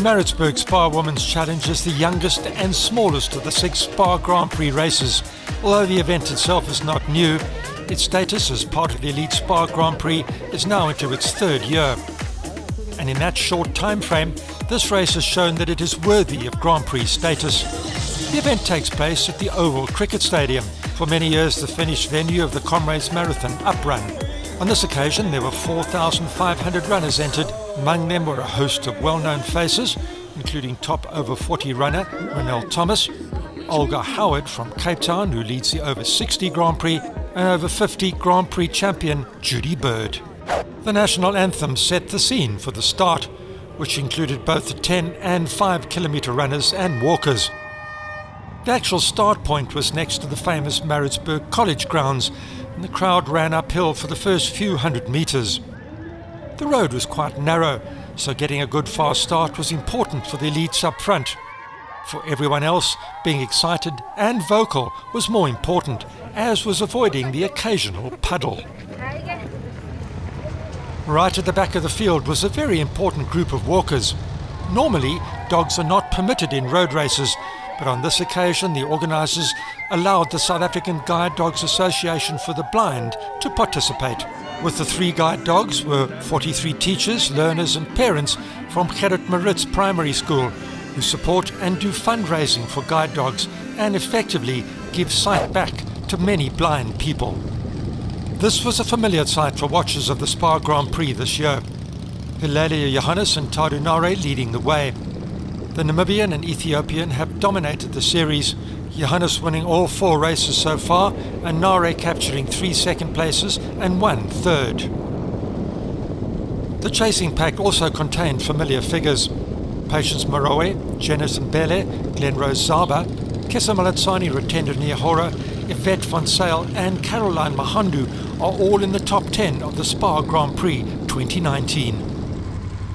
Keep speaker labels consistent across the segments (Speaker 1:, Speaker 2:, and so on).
Speaker 1: Maritzburg SPAR Women's Challenge is the youngest and smallest of the 6 SPAR Grand Prix races. Although the event itself is not new, its status as part of the elite SPAR Grand Prix is now into its 3rd year. And in that short time frame, this race has shown that it is worthy of Grand Prix status. The event takes place at the Oval Cricket Stadium, for many years the finished venue of the Comrades Marathon Up Run. On this occasion there were 4,500 runners entered. Among them were a host of well-known faces, including top over 40 runner Renelle Thomas, Olga Howard from Cape Town, who leads the over 60 Grand Prix, and over 50 Grand Prix champion Judy Bird. The national anthem set the scene for the start, which included both the 10 and 5 kilometre runners and walkers. The actual start point was next to the famous Maritzburg College grounds, and the crowd ran uphill for the first few hundred metres. The road was quite narrow, so getting a good fast start was important for the elites up front. For everyone else, being excited and vocal was more important, as was avoiding the occasional puddle. Right at the back of the field was a very important group of walkers. Normally, dogs are not permitted in road races, but on this occasion the organisers allowed the South African Guide Dogs Association for the Blind to participate. With the 3 guide dogs were 43 teachers, learners and parents from Gerrit Maritz Primary School, who support and do fundraising for guide dogs and effectively give sight back to many blind people. This was a familiar sight for watchers of the SPAR Grand Prix this year. Hilalia Johannes and Tadu Nare leading the way. The Namibian and Ethiopian have dominated the series, Johannes winning all 4 races so far, and Nare capturing 3 second places and 1 third. The chasing pack also contained familiar figures. Patience Maroe, Janice Mbele, Glenrose Zaba, Kesa Malatsani, Rotenda Niahora, Yvette Van Sale and Caroline Mahandu are all in the top 10 of the SPAR Grand Prix 2019.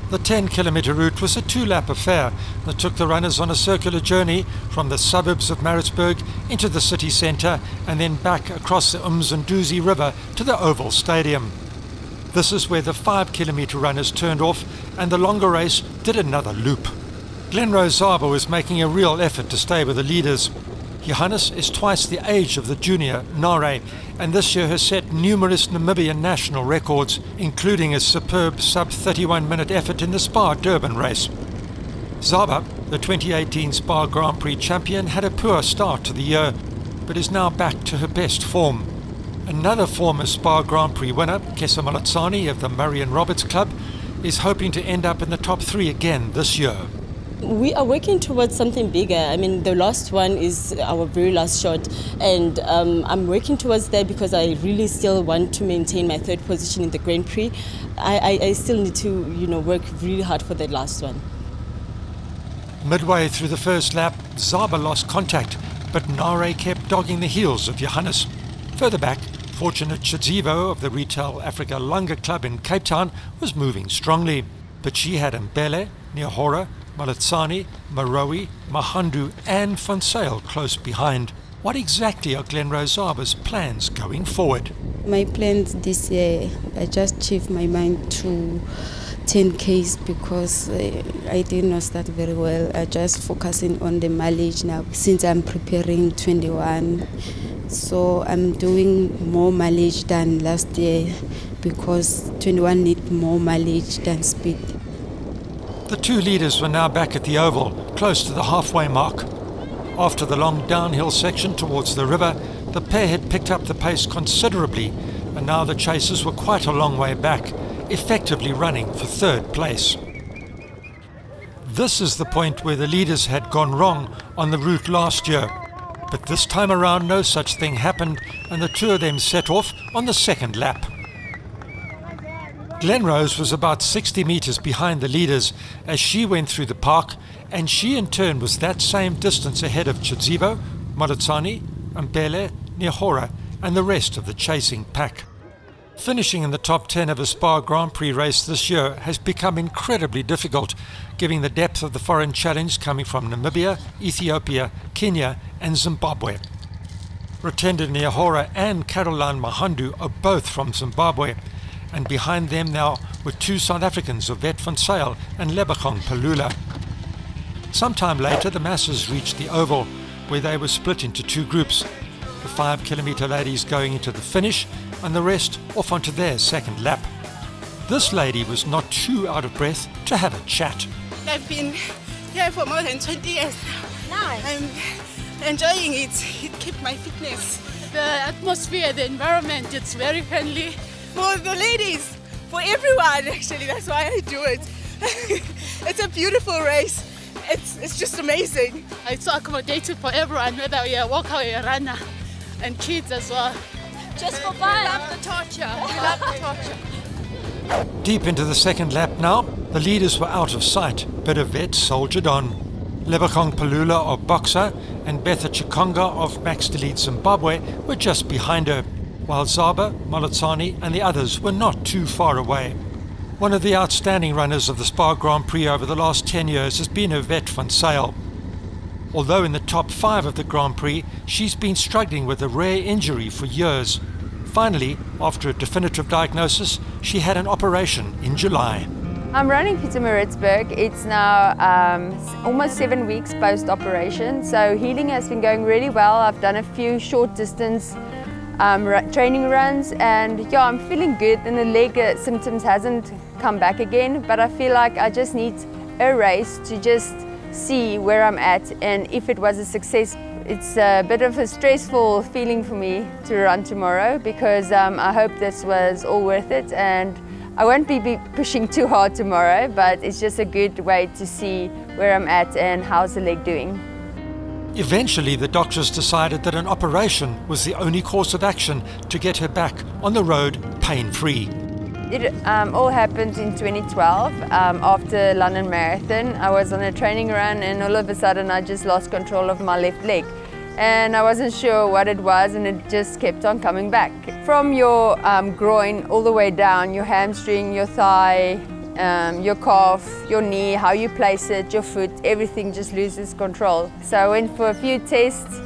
Speaker 1: The 10-kilometre route was a 2-lap affair that took the runners on a circular journey from the suburbs of Maritzburg into the city centre and then back across the Umzunduzi River to the Oval Stadium. This is where the 5-kilometre runners turned off and the longer race did another loop. Glenrose Zaba was making a real effort to stay with the leaders. Johannes is twice the age of the junior Nare, and this year has set numerous Namibian national records, including a superb sub-31-minute effort in the SPAR Durban race. Zaba, the 2018 SPAR Grand Prix champion, had a poor start to the year, but is now back to her best form. Another former SPAR Grand Prix winner, Kesa Malatsani of the Murray and Roberts Club, is hoping to end up in the top 3 again this year.
Speaker 2: We are working towards something bigger. I mean, the last one is our very last shot, and I'm working towards that because I really still want to maintain my 3rd position in the Grand Prix. I still need to, work really hard for that last one.
Speaker 1: Midway through the first lap, Zaba lost contact, but Nare kept dogging the heels of Johannes. Further back, Fortunate Chidzivo of the Retail Africa Lunga Club in Cape Town was moving strongly, but she had Mbele, Niahora, Malatsani, Maroe, Mahandu and Van Sale close behind. What exactly are Glenrose Zaba's plans going forward?
Speaker 3: My plans this year, I just changed my mind to 10Ks because I did not start very well. I just focusing on the mileage now since I'm preparing 21. So I'm doing more mileage than last year because 21 need more mileage than speed.
Speaker 1: The 2 leaders were now back at the Oval, close to the halfway mark. After the long downhill section towards the river, the pair had picked up the pace considerably, and now the chasers were quite a long way back, effectively running for 3rd place. This is the point where the leaders had gone wrong on the route last year, but this time around no such thing happened, and the 2 of them set off on the 2nd lap. Glenrose was about 60 metres behind the leaders as she went through the park, and she in turn was that same distance ahead of Chidzivo, Malatsani, Mbele, Niahora and the rest of the chasing pack. Finishing in the top 10 of a SPAR Grand Prix race this year has become incredibly difficult, given the depth of the foreign challenge coming from Namibia, Ethiopia, Kenya and Zimbabwe. Rotenda Niahora and Caroline Mahandu are both from Zimbabwe, and behind them now were 2 South Africans, Yvette Van Sale and Lebachong Palula. Sometime later, the masses reached the oval, where they were split into two groups. The 5-kilometre ladies going into the finish and the rest off onto their second lap. This lady was not too out of breath to have a chat.
Speaker 4: I've been here for more than 20 years now. Nice. I'm enjoying it. It keeps my fitness.
Speaker 5: The atmosphere, the environment, it's very friendly.
Speaker 4: For the ladies, for everyone actually, that's why I do it. It's a beautiful race. It's just amazing.
Speaker 5: It's so accommodated for everyone, whether you're a walker or a runner, and kids as well.
Speaker 4: Just for fun. We love the torture. We love the torture.
Speaker 1: Deep into the second lap now, the leaders were out of sight, but Yvette soldiered on. Lebakong Palula of Boxer and Betha Chikonga of Max Delete Zimbabwe were just behind her, while Zaba, Molotsani and the others were not too far away. One of the outstanding runners of the SPAR Grand Prix over the last 10 years has been Yvette van Zyl. Although in the top 5 of the Grand Prix, she's been struggling with a rare injury for years. Finally, after a definitive diagnosis, she had an operation in July.
Speaker 6: I'm running for Maritzburg. It's now almost 7 weeks post-operation, so healing has been going really well. I've done a few short distance training runs, and yeah, I'm feeling good, and the leg symptoms hasn't come back again, but I feel like I just need a race to just see where I'm at, and if it was a success. It's a bit of a stressful feeling for me to run tomorrow, because I hope this was all worth it, and I won't be pushing too hard tomorrow, but it's just a good way to see where I'm at and how's the leg doing.
Speaker 1: Eventually, the doctors decided that an operation was the only course of action to get her back on the road pain-free.
Speaker 6: It all happened in 2012 after London Marathon. I was on a training run, and all of a sudden I just lost control of my left leg. And I wasn't sure what it was, and it just kept on coming back. From your groin all the way down, your hamstring, your thigh, your calf, your knee, how you place it, your foot, everything just loses control. So I went for a few tests,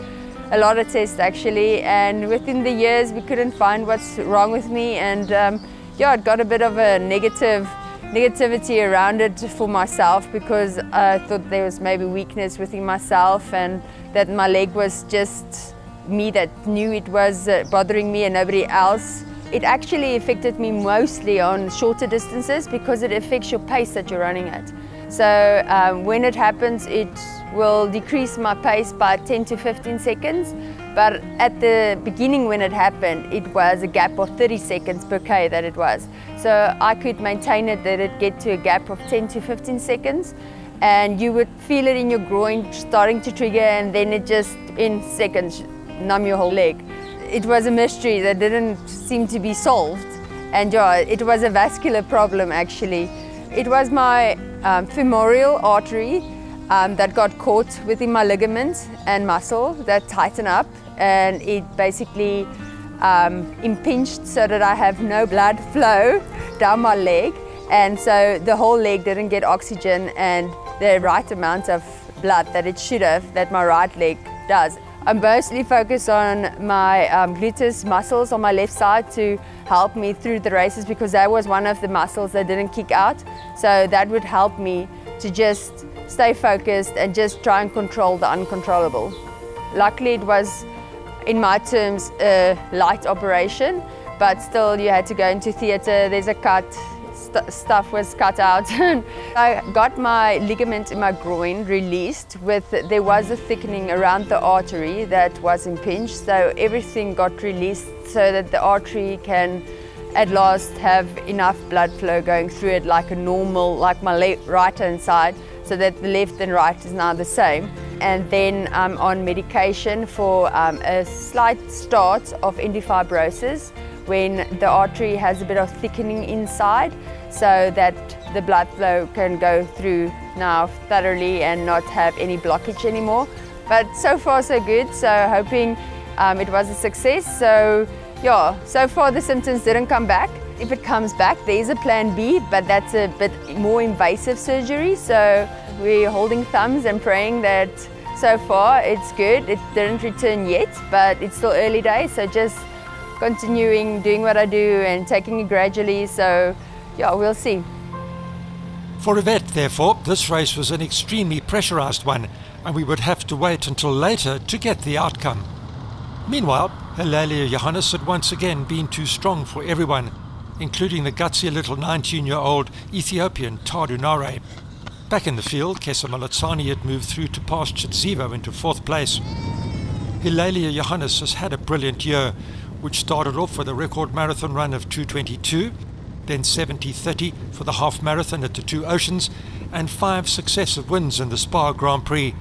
Speaker 6: a lot of tests actually, and within the years we couldn't find what's wrong with me, and yeah, it got a bit of a negativity around it for myself, because I thought there was maybe weakness within myself, and that my leg was just me that knew it was bothering me and nobody else. It actually affected me mostly on shorter distances, because it affects your pace that you're running at. So when it happens, it will decrease my pace by 10 to 15 seconds. But at the beginning when it happened, it was a gap of 30 seconds per K that it was. So I could maintain it, that it get to a gap of 10 to 15 seconds. And you would feel it in your groin starting to trigger, and then it just, in seconds, numb your whole leg. It was a mystery that didn't seem to be solved. And yeah, it was a vascular problem actually. It was my femoral artery that got caught within my ligaments and muscle that tightened up, and it basically impinged so that I have no blood flow down my leg, and so the whole leg didn't get oxygen and the right amount of blood that it should have, that my right leg does. I'm mostly focused on my gluteus muscles on my left side to help me through the races, because that was one of the muscles that didn't kick out. So that would help me to just stay focused and just try and control the uncontrollable. Luckily it was, in my terms, a light operation, but still you had to go into theatre, there's a cut, stuff was cut out. I got my ligament in my groin released there was a thickening around the artery that was impinged, so everything got released so that the artery can at last have enough blood flow going through it like a normal, like my right hand side, so that the left and right is now the same. And then I'm on medication for a slight start of endofibrosis, when the artery has a bit of thickening inside, so that the blood flow can go through now thoroughly and not have any blockage anymore. But so far so good, so hoping it was a success. So yeah, so far the symptoms didn't come back. If it comes back, there is a plan B, but that's a bit more invasive surgery. So we're holding thumbs and praying that so far it's good. It didn't return yet, but it's still early days, so just continuing doing what I do and taking it gradually. So yeah, we'll see.
Speaker 1: For Yvette, therefore, this race was an extremely pressurised one, and we would have to wait until later to get the outcome. Meanwhile, Hilalia Johannes had once again been too strong for everyone, including the gutsy little 19-year-old Ethiopian Tadu Nare. Back in the field, Kesa Malatsani had moved through to pass Chidzivo into 4th place. Hilalia Johannes has had a brilliant year, which started off with a record marathon run of 2:22, then 70:30 for the half marathon at the Two Oceans, and 5 successive wins in the SPAR Grand Prix,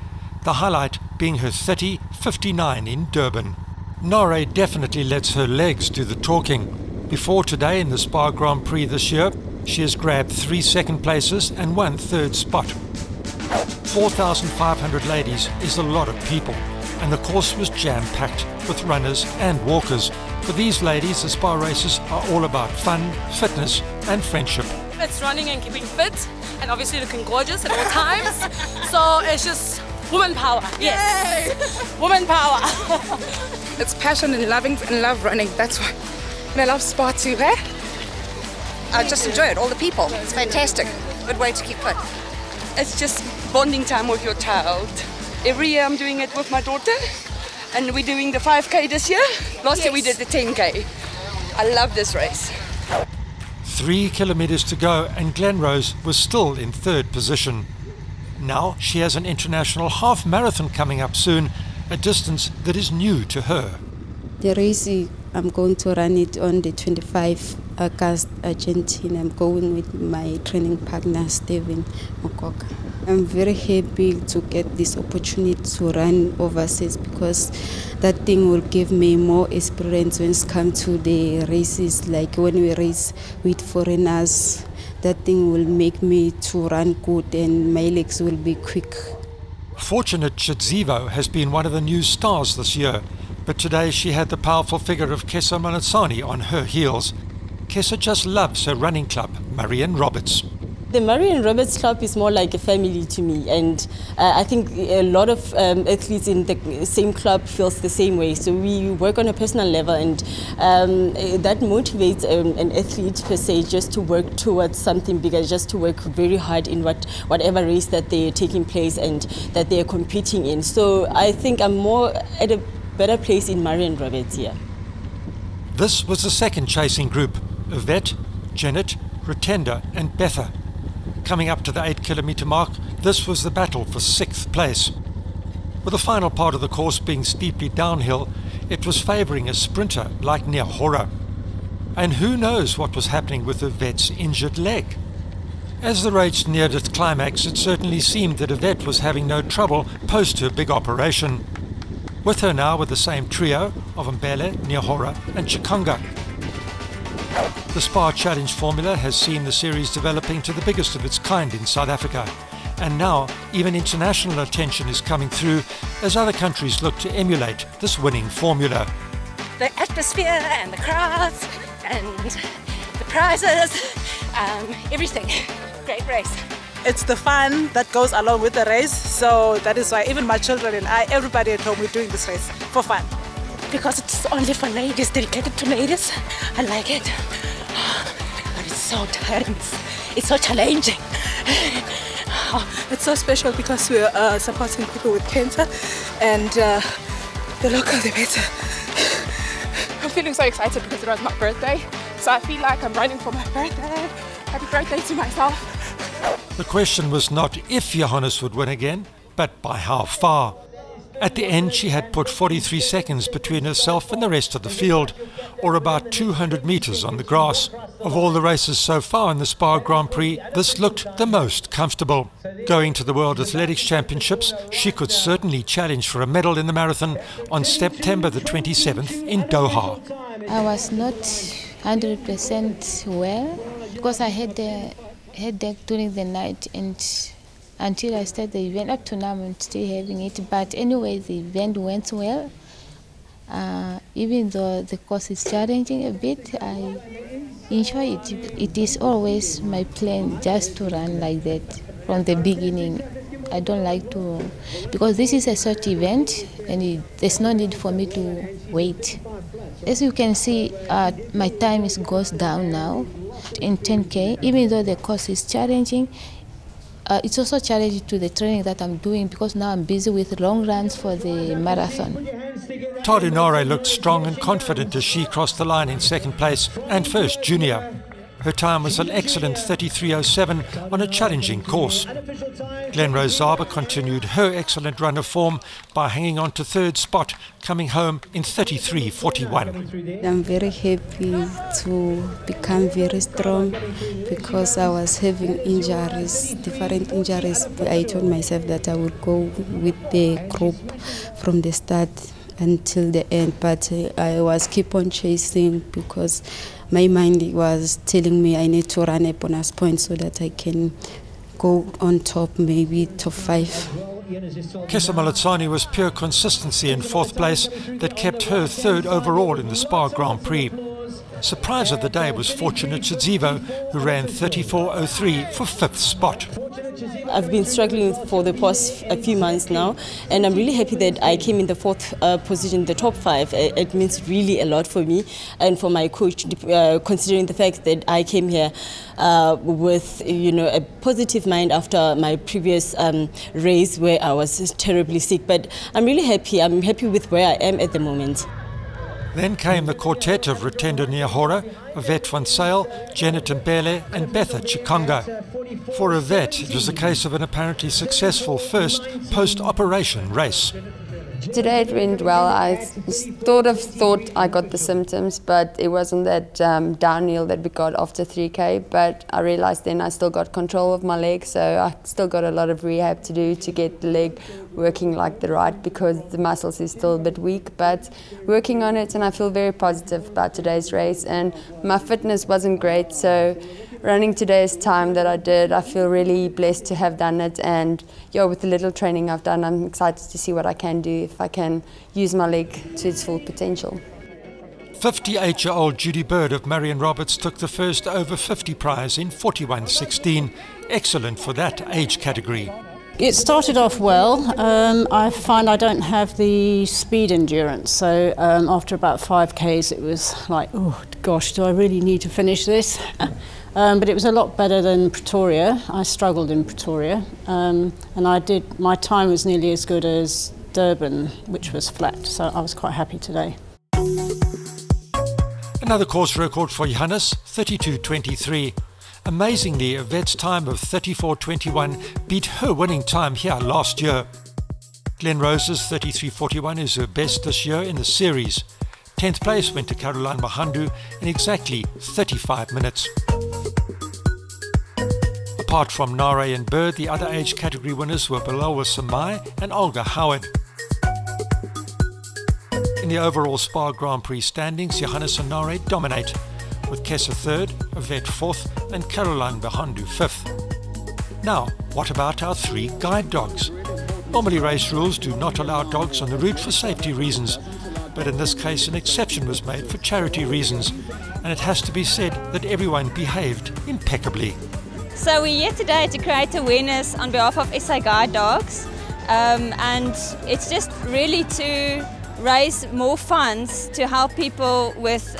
Speaker 1: the highlight being her 30:59 in Durban. Nare definitely lets her legs do the talking. Before today in the SPAR Grand Prix this year, she has grabbed 3 second places and 1 third spot. 4,500 ladies is a lot of people, and the course was jam-packed with runners and walkers. For these ladies, the SPAR races are all about fun, fitness and friendship.
Speaker 7: It's running and keeping fit, and obviously looking gorgeous at all times. So it's just woman power. Yes, woman power.
Speaker 4: It's passion and love running. That's why. And I love SPAR too, eh?
Speaker 8: I just enjoy it, all the people. It's fantastic. Good way to keep fit.
Speaker 9: It's just bonding time with your child. Every year I'm doing it with my daughter, and we're doing the 5K this year. Last year we did the 10K. I love this race.
Speaker 1: 3 kilometers to go and Glenrose was still in 3rd position. Now she has an international half marathon coming up soon, a distance that is new to her.
Speaker 3: The race, I'm going to run it on the 25 August, Argentina. I'm going with my training partner, Steven Mokoka. I'm very happy to get this opportunity to run overseas because that thing will give me more experience when it comes to the races, like when we race with foreigners. That thing will make me to run good and my legs will be quick.
Speaker 1: Fortunate Chidzivo has been one of the new stars this year, but today she had the powerful figure of Kesa Malatsani on her heels. Kesa just loves her running club, Marian Roberts.
Speaker 2: The Marian Roberts Club is more like a family to me, and I think a lot of athletes in the same club feels the same way. So we work on a personal level, and that motivates an athlete per se just to work towards something bigger, just to work very hard in whatever race that they're taking place and that they're competing in. So I think I'm more at a better place in Marian Roberts here.
Speaker 1: This was the second chasing group: Yvette, Janet, Rutenda and Betha. Coming up to the 8 kilometre mark, this was the battle for 6th place. With the final part of the course being steeply downhill, it was favouring a sprinter like Nyahora. And who knows what was happening with Yvette's injured leg? As the race neared its climax, it certainly seemed that Yvette was having no trouble post her big operation. With her now were the same trio of Mbele, Nyahora and Chikanga. The SPAR Challenge formula has seen the series developing to the biggest of its kind in South Africa, and now even international attention is coming through as other countries look to emulate this winning formula.
Speaker 7: The atmosphere and the crowds and the prizes, everything. Great race.
Speaker 4: It's the fun that goes along with the race, so that is why even my children and I, everybody at home, we're doing this race for fun.
Speaker 7: Because it's only for ladies, dedicated to ladies. I like it. But it's so tiring. It's so challenging.
Speaker 4: It's so special because we're supporting people with cancer and the local, the better.
Speaker 10: I'm feeling so excited because it was my birthday. So I feel like I'm running for my birthday. Happy birthday to myself.
Speaker 1: The question was not if Johannes would win again, but by how far. At the end, she had put 43 seconds between herself and the rest of the field, or about 200 metres on the grass. Of all the races so far in the SPAR Grand Prix, this looked the most comfortable. Going to the World Athletics Championships, she could certainly challenge for a medal in the marathon on September the 27th in Doha.
Speaker 11: I was not 100% well because I had a headache during the night, and until I started the event, up to now I'm still having it. But anyway, the event went well. Even though the course is challenging a bit, I enjoy it. It is always my plan just to run like that from the beginning. I don't like to, because this is a short event and there's no need for me to wait. As you can see, my time goes down now in 10K. Even though the course is challenging, It's also a challenge to the training that I'm doing because now I'm busy with long runs for the marathon.
Speaker 1: Tadu Nare looked strong and confident as she crossed the line in second place and first junior. Her time was an excellent 33.07 on a challenging course. Glenrose Zaba continued her excellent run of form by hanging on to third spot, coming home in 33.41.
Speaker 3: I'm very happy to become very strong because I was having injuries, different injuries. I told myself that I would go with the group from the start until the end, but I was keep on chasing because my mind was telling me I need to run a bonus point so that I can go on top, maybe top 5.
Speaker 1: Kesa Malitsani was pure consistency in fourth place that kept her third overall in the SPAR Grand Prix. Surprise of the day was Fortunate Chidzivo, who ran 34.03 for fifth spot.
Speaker 2: I've been struggling for the past a few months now, and I'm really happy that I came in the fourth position, the top 5. It means really a lot for me and for my coach, considering the fact that I came here with a positive mind after my previous race where I was terribly sick. But I'm really happy. I'm happy with where I am at the moment.
Speaker 1: Then came the quartet of Rutendo Niahora, Yvette van Sale, Janet Mbele and Betha Chikonga. For Yvette, it was a case of an apparently successful first post-operation race.
Speaker 6: Today it went well. I thought I got the symptoms, but it wasn't that downhill that we got after 3K. But I realized then I still got control of my leg, so I still got a lot of rehab to do to get the leg working like the right, because the muscles is still a bit weak. But working on it, and I feel very positive about today's race. And my fitness wasn't great, so running today's time that I did, I feel really blessed to have done it. And with the little training I've done, I'm excited to see what I can do if I can use my leg to its full potential.
Speaker 1: 58-year-old Judy Bird of Marion Roberts took the first over 50 prize in 41.16. Excellent for that age category.
Speaker 12: It started off well. I find I don't have the speed endurance, so after about 5Ks it was like, oh gosh, do I really need to finish this? But it was a lot better than Pretoria. I struggled in Pretoria, and my time was nearly as good as Durban, which was flat, so I was quite happy today.
Speaker 1: Another course record for Johannes, 32.23. Amazingly, Yvette's time of 34.21 beat her winning time here last year. Glenrose's 33.41 is her best this year in the series. 10th place went to Caroline Mahandu in exactly 35 minutes. Apart from Nare and Bird, the other age category winners were Balawa Samai and Olga Howard. In the overall SPAR Grand Prix standings, Johannes and Nare dominate, with Kesa third, Yvette fourth and Caroline Mahandu fifth. Now, what about our 3 guide dogs? Normally race rules do not allow dogs on the route for safety reasons, but in this case an exception was made for charity reasons, and it has to be said that everyone behaved impeccably.
Speaker 13: So we're here today to create awareness on behalf of SA Guide Dogs, and it's just really to raise more funds to help people with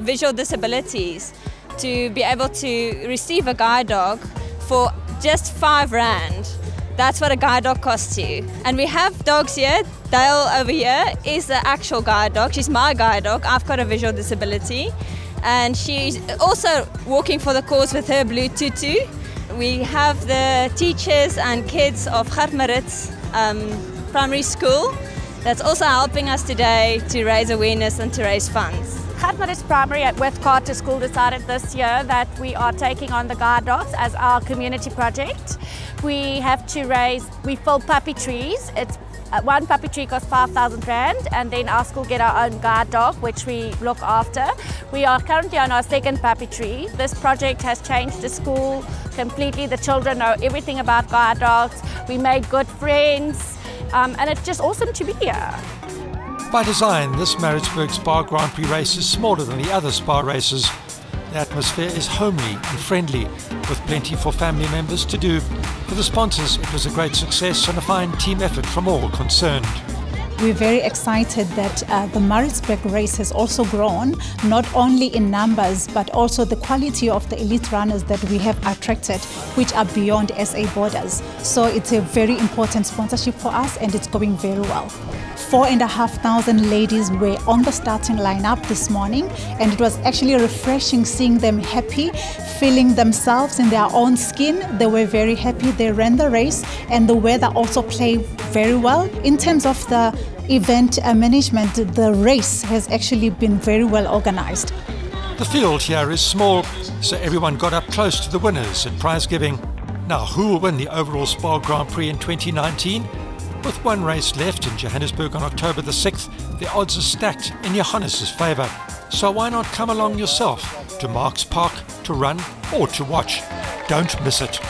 Speaker 13: visual disabilities to be able to receive a guide dog for just 5 Rand. That's what a guide dog costs you. And we have dogs here. Dale over here is the actual guide dog. She's my guide dog. I've got a visual disability. And she's also walking for the cause with her blue tutu. We have the teachers and kids of Maritz Primary School that's also helping us today to raise awareness and to raise funds.
Speaker 14: Maritz Primary with Carter School decided this year that we are taking on the guide dogs as our community project. We fill puppy trees. One puppy tree costs 5,000 Rand, and then our school get our own guide dog, which we look after. We are currently on our 2nd puppy tree. This project has changed the school completely. The children know everything about guide dogs. We made good friends, and it's just awesome to be here.
Speaker 1: By design, this Maritzburg SPAR Grand Prix race is smaller than the other SPAR races. The atmosphere is homely and friendly, with plenty for family members to do. For the sponsors, it was a great success and a fine team effort from all concerned.
Speaker 15: We're very excited that the Maritzburg race has also grown, not only in numbers, but also the quality of the elite runners that we have attracted, which are beyond SA borders. So it's a very important sponsorship for us, and it's going very well. 4,500 ladies were on the starting lineup this morning, and it was actually refreshing seeing them happy, feeling themselves in their own skin. They were very happy. They ran the race, and the weather also played very well. In terms of the event management, the race has actually been very well organized.
Speaker 1: The field here is small, so everyone got up close to the winners at prize giving. Now, who will win the overall SPAR Grand Prix in 2019? With one race left in Johannesburg on October the 6th, the odds are stacked in Johannes' favour. So why not come along yourself to Marks Park to run or to watch? Don't miss it.